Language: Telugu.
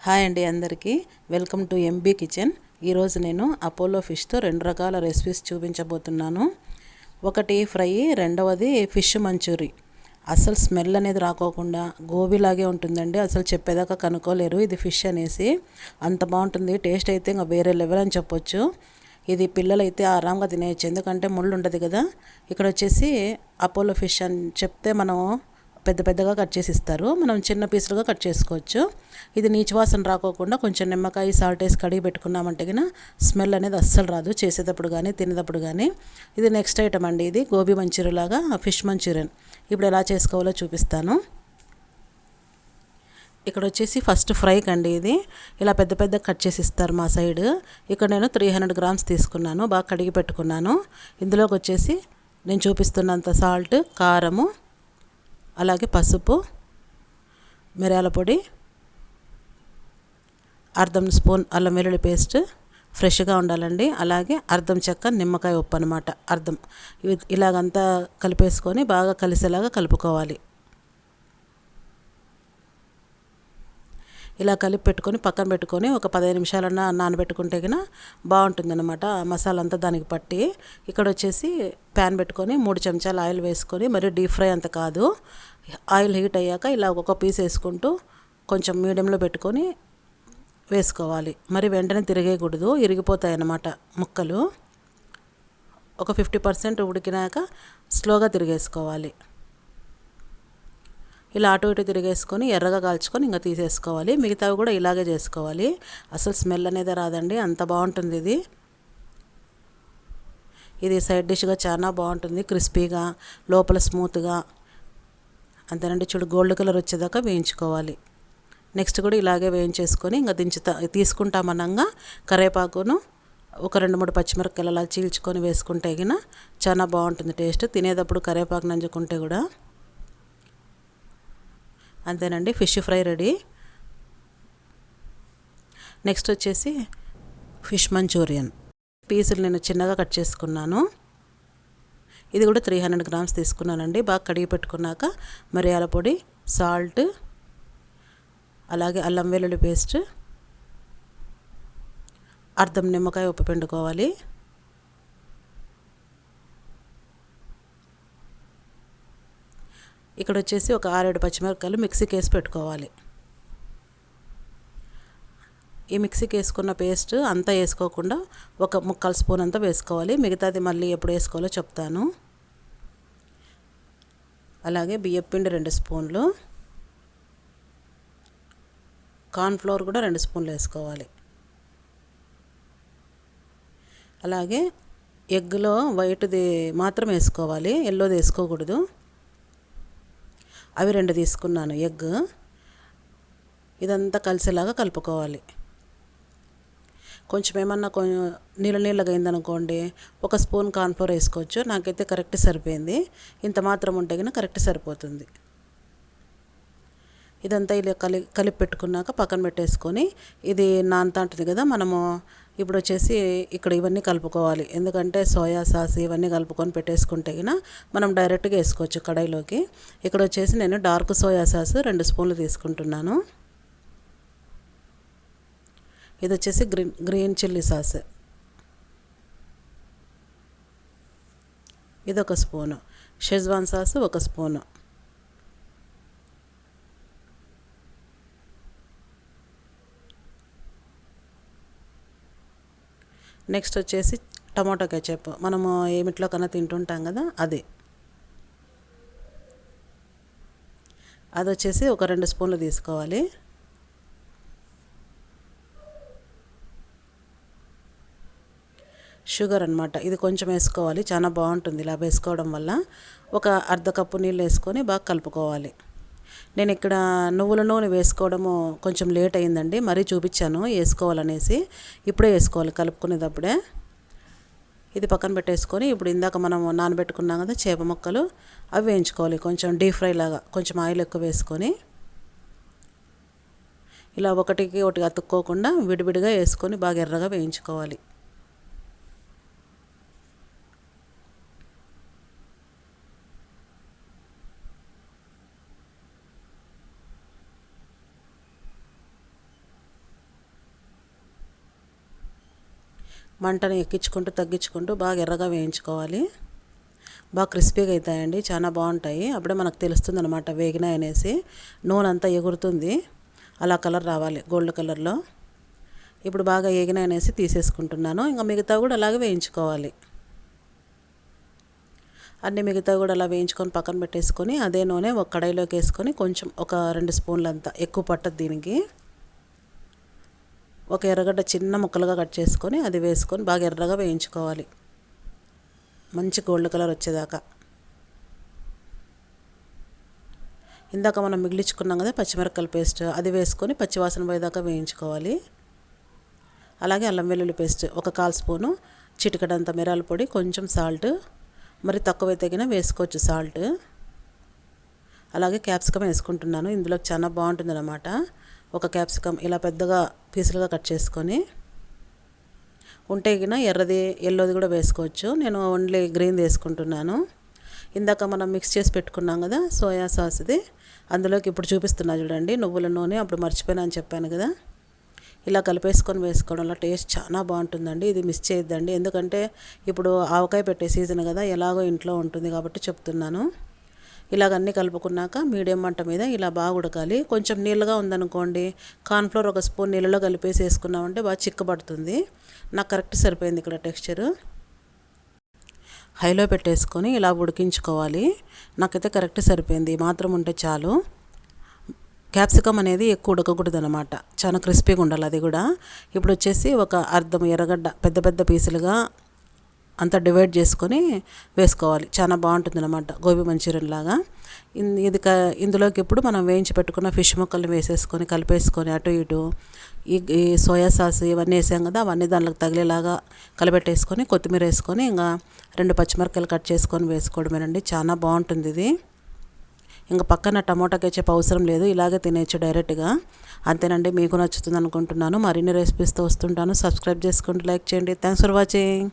హాయ్ అండి అందరికీ వెల్కమ్ టు ఎంబీ కిచెన్. ఈరోజు నేను అపోలో ఫిష్తో 2 రకాల రెసిపీస్ చూపించబోతున్నాను. ఒకటి ఫ్రై, రెండవది ఫిష్ మంచూరి. అసలు స్మెల్ అనేది రాకోకుండా గోబీలాగే ఉంటుందండి. అసలు చెప్పేదాకా కనుక్కోలేరు ఇది ఫిష్ అనేసి. అంత బాగుంటుంది. టేస్ట్ అయితే ఇంకా వేరే లెవెల్ అని చెప్పొచ్చు. ఇది పిల్లలైతే ఆరాంగా తినేయచ్చు, ఎందుకంటే ముళ్ళు ఉండదు కదా. ఇక్కడ వచ్చేసి అపోలో ఫిష్ అని చెప్తే మనం పెద్ద పెద్దగా కట్ చేసి ఇస్తారు, మనం చిన్న పీసులుగా కట్ చేసుకోవచ్చు. ఇది నీచు వాసన రాకోకుండా కొంచెం నిమ్మకాయ సాల్ట్ వేసి కడిగి పెట్టుకున్నామంటే గిన స్మెల్ అనేది అస్సలు రాదు, చేసేటప్పుడు కానీ తినేటప్పుడు కానీ. ఇది నెక్స్ట్ ఐటమ్ అండి. ఇది గోబీ మంచూరియన్ లాగా ఫిష్ మంచూరియన్. ఇప్పుడు ఎలా చేసుకోవాలో చూపిస్తాను. ఇక్కడ వచ్చేసి ఫస్ట్ ఫ్రైకి అండి. ఇది ఇలా పెద్ద పెద్ద కట్ చేసి ఇస్తారు మా సైడ్. ఇక్కడ నేను 300 గ్రామ్స్ తీసుకున్నాను, బాగా కడిగి పెట్టుకున్నాను. ఇందులోకి వచ్చేసి నేను చూపిస్తున్నంత సాల్ట్, కారము, అలాగే పసుపు, మిరియాల పొడి, అర్ధం స్పూన్ అల్లం వెల్లుల్లి పేస్ట్, ఫ్రెష్గా ఉండాలండి. అలాగే అర్ధం చెక్క నిమ్మకాయ ఉప్పు అనమాట, అర్ధం. ఇలాగంతా కలిపేసుకొని బాగా కలిసేలాగా కలుపుకోవాలి. ఇలా కలిపి పెట్టుకొని పక్కన పెట్టుకొని ఒక 15 నిమిషాలన్నా నానబెట్టుకుంటే కన్నా బాగుంటుంది అనమాట, మసాలా అంతా దానికి పట్టి. ఇక్కడ వచ్చేసి ప్యాన్ పెట్టుకొని 3 చెంచాలు ఆయిల్ వేసుకొని, మరి డీప్ ఫ్రై అంత కాదు, ఆయిల్ హీట్ అయ్యాక ఇలా ఒక్కొక్క పీస్ వేసుకుంటూ కొంచెం మీడియంలో పెట్టుకొని వేసుకోవాలి. మరి వెంటనే తిరిగేయకూడదు, ఇరిగిపోతాయి అన్నమాట ముక్కలు. ఒక 50% ఉడికినాక స్లోగా తిరిగేసుకోవాలి. ఇలా అటు ఇటు తిరిగేసుకొని ఎర్రగా కాల్చుకొని ఇంకా తీసేసుకోవాలి. మిగతావి కూడా ఇలాగే చేసుకోవాలి. అసలు స్మెల్ అనేది రాదండి, అంత బాగుంటుంది ఇది. ఇది సైడ్ డిష్గా చాలా బాగుంటుంది, క్రిస్పీగా, లోపల స్మూత్గా. అంతేనండి. చూడు, గోల్డ్ కలర్ వచ్చేదాకా వేయించుకోవాలి. నెక్స్ట్ కూడా ఇలాగే వేయించేసుకొని ఇంకా తీసుకుంటామనంగా కరివేపాకును ఒక 2-3 పచ్చిమిరపకాయలు అలా చీల్చుకొని వేసుకుంటే గిన చాలా బాగుంటుంది టేస్ట్. తినేటప్పుడు కరివేపాకు నంజుకుంటే కూడా. అంతేనండి, ఫిష్ ఫ్రై రెడీ. నెక్స్ట్ వచ్చేసి ఫిష్ మంచూరియన్. పీసులు నేను చిన్నగా కట్ చేసుకున్నాను. ఇది కూడా 300 గ్రామ్స్ తీసుకున్నానండి. బాగా కడిగి పెట్టుకున్నాక మిరియాల పొడి, సాల్ట్, అలాగే అల్లం వెల్లుల్లి పేస్ట్, అర్ధం నిమ్మకాయ ఉప్పు పిండుకోవాలి. ఇక్కడ వచ్చేసి ఒక 6-7 పచ్చిమిరపకాయలు మిక్సీకి వేసి పెట్టుకోవాలి. ఈ మిక్సీకి వేసుకున్న పేస్ట్ అంతా వేసుకోకుండా ఒక 1/4 స్పూన్ అంతా వేసుకోవాలి. మిగతాది మళ్ళీ ఎప్పుడు వేసుకోవాలో చెప్తాను. అలాగే బియ్యపిండి 2 స్పూన్లు, కార్న్ఫ్లోర్ కూడా 2 స్పూన్లు వేసుకోవాలి. అలాగే ఎగ్లో వైట్ది మాత్రం వేసుకోవాలి, ఎల్లోది వేసుకోకూడదు. అవి 2 తీసుకున్నాను ఎగ్. ఇదంతా కలిసేలాగా కలుపుకోవాలి. కొంచెం ఏమన్నా నీళ్ళగా అయిందనుకోండి, 1 స్పూన్ కార్న్ఫ్లోర్ వేసుకోవచ్చు. నాకైతే కరెక్ట్ సరిపోయింది. ఇంత మాత్రం ఉంటే కనుక కరెక్ట్ సరిపోతుంది. ఇదంతా ఇలా కలిపి పెట్టుకున్నాక పక్కన పెట్టేసుకొని, ఇది నానతా ఉంటుంది కదా, మనము ఇప్పుడు వచ్చేసి ఇక్కడ ఇవన్నీ కలుపుకోవాలి. ఎందుకంటే సోయా సాస్ ఇవన్నీ కలుపుకొని పెట్టేసుకుంటే గిన మనం డైరెక్ట్గా వేసుకోవచ్చు కడాయిలోకి. ఇక్కడ వచ్చేసి నేను డార్క్ సోయా సాస్ 2 స్పూన్లు తీసుకుంటున్నాను. ఇది వచ్చేసి గ్రీన్ చిల్లీ సాస్, ఇది 1 spoon. Schezwan sauce 1 spoon. Next వచ్చేసి టమాటో కెచప్, మనము ఏమిట్లో కన్నా తింటుంటాం కదా, అది వచ్చేసి ఒక 2 స్పూన్లు తీసుకోవాలి. షుగర్ అనమాట, ఇది కొంచెం వేసుకోవాలి, చాలా బాగుంటుంది ఇలా వేసుకోవడం వల్ల. ఒక అర్ధ కప్పు నీళ్ళు వేసుకొని బాగా కలుపుకోవాలి. నేను ఇక్కడ నువ్వుల నూనె వేసుకోవడము కొంచెం లేట్ అయిందండి, మరీ చూపించాను వేసుకోవాలనేసి. ఇప్పుడే వేసుకోవాలి కలుపుకునేటప్పుడే. ఇది పక్కన పెట్టేసుకొని ఇప్పుడు ఇందాక మనం నానబెట్టుకున్నాం కదా చేప ముక్కలు, అవి వేయించుకోవాలి కొంచెం డీప్ ఫ్రై లాగా. కొంచెం ఆయిల్ ఎక్కువ వేసుకొని ఇలా ఒకటికి ఒకటి అతుక్కోకుండా విడివిడిగా వేసుకొని బాగా ఎర్రగా వేయించుకోవాలి. మంటని ఎక్కించుకుంటూ తగ్గించుకుంటూ బాగా ఎర్రగా వేయించుకోవాలి. బాగా క్రిస్పీగా అవుతాయండి, చాలా బాగుంటాయి. అప్పుడే మనకు తెలుస్తుంది అనమాట వేగినాయి అనేసి. నూనె అంతా ఎగురుతుంది, అలా కలర్ రావాలి గోల్డ్ కలర్లో. ఇప్పుడు బాగా వేగినాయి అనేసి తీసేసుకుంటున్నాను. ఇంకా మిగతా కూడా అలాగే వేయించుకోవాలి. అన్నీ మిగతా కూడా అలా వేయించుకొని పక్కన పెట్టేసుకొని అదే నూనె ఒక కడాయిలోకి వేసుకొని కొంచెం ఒక 2 స్పూన్లంతా, ఎక్కువ పట్టదు దీనికి. ఒక ఎర్రగడ్డ చిన్న ముక్కలుగా కట్ చేసుకొని అది వేసుకొని బాగా ఎర్రగా వేయించుకోవాలి, మంచి గోల్డ్ కలర్ వచ్చేదాకా. ఇందాక మనం మిగిలించుకున్నాం కదా పచ్చిమిరపకాయల పేస్ట్, అది వేసుకొని పచ్చివాసన పోయేదాకా వేయించుకోవాలి. అలాగే అల్లం వెల్లుల్లి పేస్ట్ ఒక 1/4 స్పూను, చిటికెడంత మిరియాల పొడి, కొంచెం సాల్ట్, మరి తక్కువ తగిన వేసుకోవచ్చు సాల్ట్. అలాగే క్యాప్సికమ్ వేసుకుంటున్నాను, ఇందులో చాలా బాగుంటుంది అన్నమాట. ఒక క్యాప్సికమ్ ఇలా పెద్దగా పీసులుగా కట్ చేసుకొని, ఉంటే గిన ఎర్రది ఎల్లోది కూడా వేసుకోవచ్చు. నేను ఓన్లీ గ్రీన్ వేసుకుంటున్నాను. ఇందాక మనం మిక్స్ చేసి పెట్టుకున్నాం కదా సోయా సాస్ది, అందులోకి ఇప్పుడు చూపిస్తున్నా చూడండి నువ్వుల నూనె. అప్పుడు మర్చిపోయినా అని చెప్పాను కదా, ఇలా కలిపేసుకొని వేసుకోవడం వల్ల టేస్ట్ చాలా బాగుంటుందండి. ఇది మిస్ చేయొద్దండి, ఎందుకంటే ఇప్పుడు ఆవకాయ పెట్టే సీజన్ కదా, ఎలాగో ఇంట్లో ఉంటుంది కాబట్టి చెప్తున్నాను. ఇలాగ అన్నీ కలుపుకున్నాక మీడియం మంట మీద ఇలా బాగా ఉడకాలి. కొంచెం నీళ్ళగా ఉందనుకోండి, కార్న్ఫ్లోర్ ఒక స్పూన్ నీళ్ళలో కలిపేసి వేసుకున్నామంటే బాగా చిక్కబడుతుంది. నాకు కరెక్ట్ సరిపోయింది ఇక్కడ టెక్స్చరు. హైలో పెట్టేసుకొని ఇలా ఉడికించుకోవాలి. నాకైతే కరెక్ట్ సరిపోయింది, మాత్రం ఉంటే చాలు. క్యాప్సికమ్ అనేది ఎక్కువ ఉడకకూడదు అనమాట, చాలా క్రిస్పీగా ఉండాలి అది కూడా. ఇప్పుడు వచ్చేసి ఒక అర్ధం ఎర్రగడ్డ పెద్ద పెద్ద పీసులుగా అంతా డివైడ్ చేసుకొని వేసుకోవాలి, చాలా బాగుంటుంది అనమాట గోబీ మంచూరియన్ లాగా. ఇందులోకి ఇప్పుడు మనం వేయించి పెట్టుకున్న ఫిష్ ముక్కల్ని వేసేసుకొని కలిపేసుకొని అటు ఇటు ఈ సోయా సాస్ ఇవన్నీ వేసాం కదా, అవన్నీ దాంట్లోకి తగిలేలాగా కలిపెట్టేసుకొని కొత్తిమీర వేసుకొని ఇంకా 2 పచ్చిమిరపకాయలు కట్ చేసుకొని వేసుకోవడమేనండి. చాలా బాగుంటుంది ఇది. ఇంకా పక్కన టమోటా కెచప్ అవసరం లేదు, ఇలాగే తినేయచ్చు డైరెక్ట్గా. అంతేనండి, మీకు నచ్చుతుంది అనుకుంటున్నాను. మరిన్ని రెసిపీస్తో వస్తుంటాను. సబ్స్క్రైబ్ చేసుకుంటూ లైక్ చేయండి. Thanks for watching.